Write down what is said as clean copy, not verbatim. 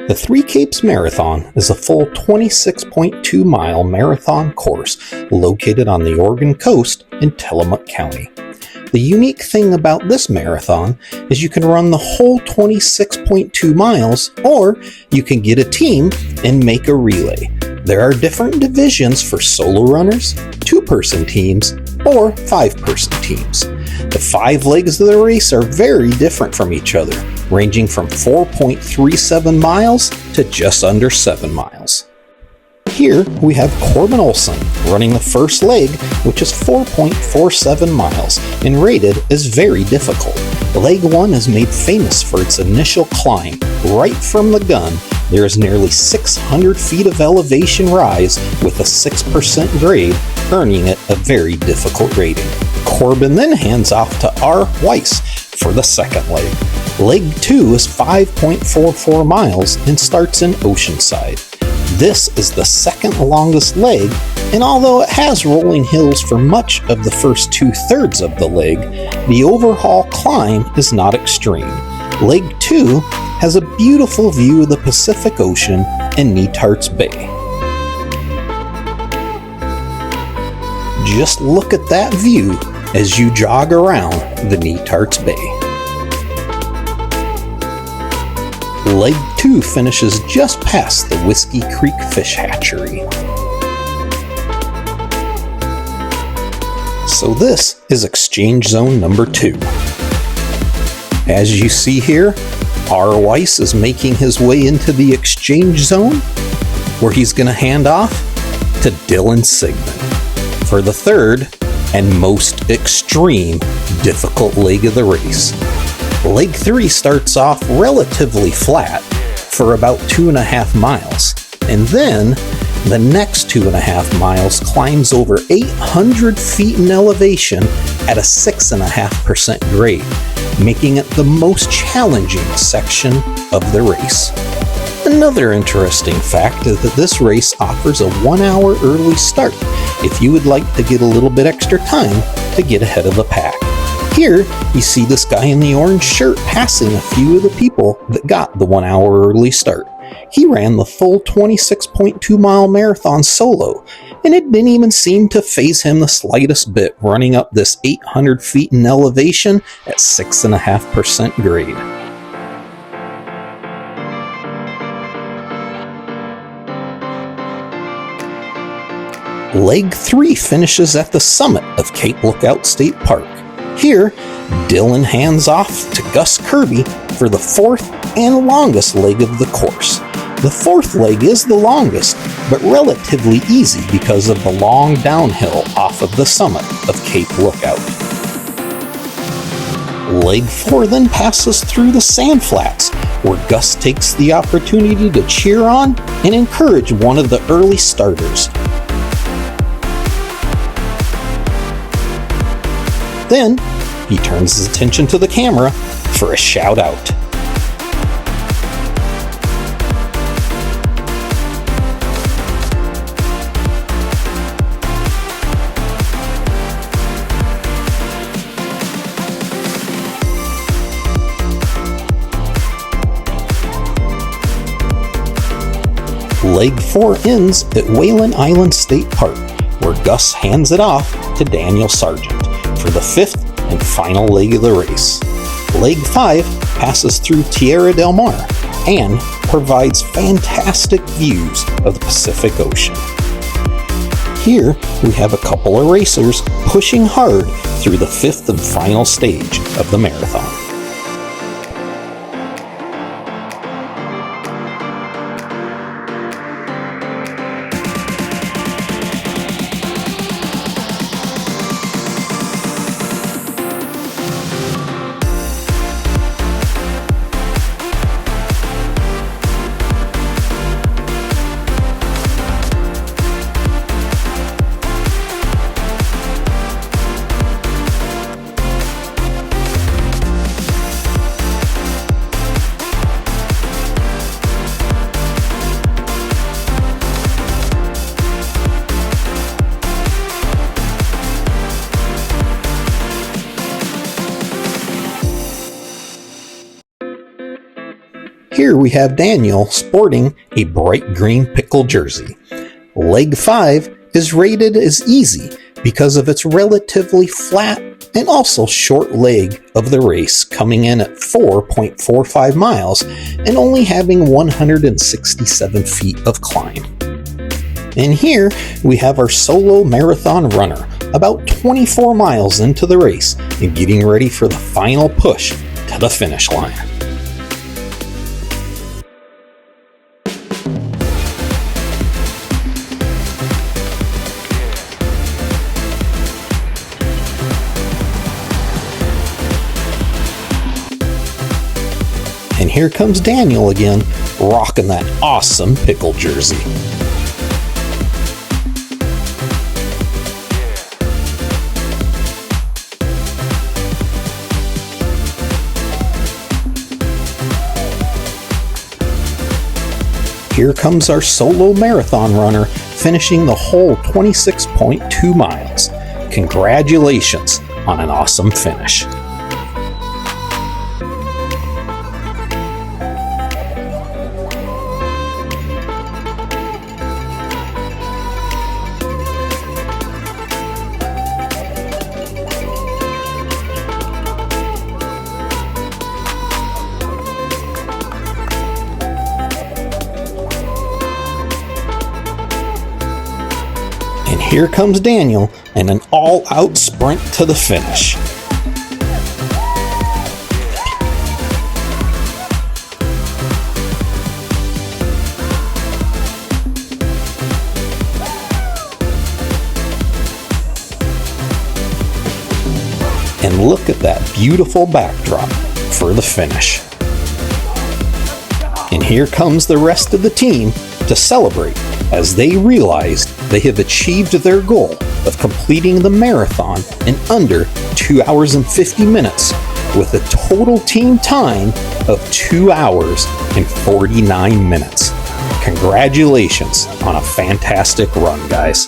The Three Capes Marathon is a full 26.2 mile marathon course located on the Oregon coast in Tillamook County. The unique thing about this marathon is you can run the whole 26.2 miles, or you can get a team and make a relay. There are different divisions for solo runners, two-person teams, or five-person teams. The 5 legs of the race are very different from each other, ranging from 4.37 miles to just under 7 miles. Here we have Corbin Olson running the first leg, which is 4.47 miles and rated as very difficult. Leg 1 is made famous for its initial climb. Right from the gun, there is nearly 600 feet of elevation rise with a 6% grade, earning it a very difficult rating. Corbin then hands off to R. Weiss for the second leg. Leg 2 is 5.44 miles and starts in Oceanside. This is the second longest leg, and although it has rolling hills for much of the first 2/3 of the leg, the overall climb is not extreme. Leg 2 has a beautiful view of the Pacific Ocean and Netarts Bay. Just look at that view as you jog around the Netarts Bay. Leg 2 finishes just past the Whiskey Creek Fish Hatchery. So this is Exchange Zone number 2. As you see here, R. Weiss is making his way into the Exchange Zone, where he's going to hand off to Dylan Sigmund for the third and most extreme difficult leg of the race. Leg 3 starts off relatively flat for about 2.5 miles, and then the next 2.5 miles climbs over 800 feet in elevation at a 6.5% grade, making it the most challenging section of the race. Another interesting fact is that this race offers a 1-hour early start if you would like to get a little bit extra time to get ahead of the pack. Here, you see this guy in the orange shirt passing a few of the people that got the 1-hour early start. He ran the full 26.2 mile marathon solo, and it didn't even seem to faze him the slightest bit, running up this 800 feet in elevation at 6.5% grade. Leg 3 finishes at the summit of Cape Lookout State Park. Here, Dylan hands off to Gus Kirby for the 4th and longest leg of the course. The 4th leg is the longest, but relatively easy because of the long downhill off of the summit of Cape Lookout. Leg 4 then passes through the sand flats, where Gus takes the opportunity to cheer on and encourage one of the early starters. Then, he turns his attention to the camera for a shout out. Leg 4 ends at Whalen Island State Park, where Gus hands it off to Daniel Sargent for the 5th and final leg of the race. Leg 5 passes through Tierra del Mar and provides fantastic views of the Pacific Ocean. Here we have a couple of racers pushing hard through the 5th and final stage of the marathon. Here we have Daniel sporting a bright green pickle jersey. Leg 5 is rated as easy because of its relatively flat and also short leg of the race, coming in at 4.45 miles and only having 167 feet of climb. And here we have our solo marathon runner, about 24 miles into the race and getting ready for the final push to the finish line. And here comes Daniel again, rocking that awesome pickle jersey. Here comes our solo marathon runner, finishing the whole 26.2 miles. Congratulations on an awesome finish. And here comes Daniel in an all-out sprint to the finish. And look at that beautiful backdrop for the finish. And here comes the rest of the team to celebrate as they realized they have achieved their goal of completing the marathon in under 2 hours and 50 minutes with a total team time of 2 hours and 49 minutes. Congratulations on a fantastic run, guys.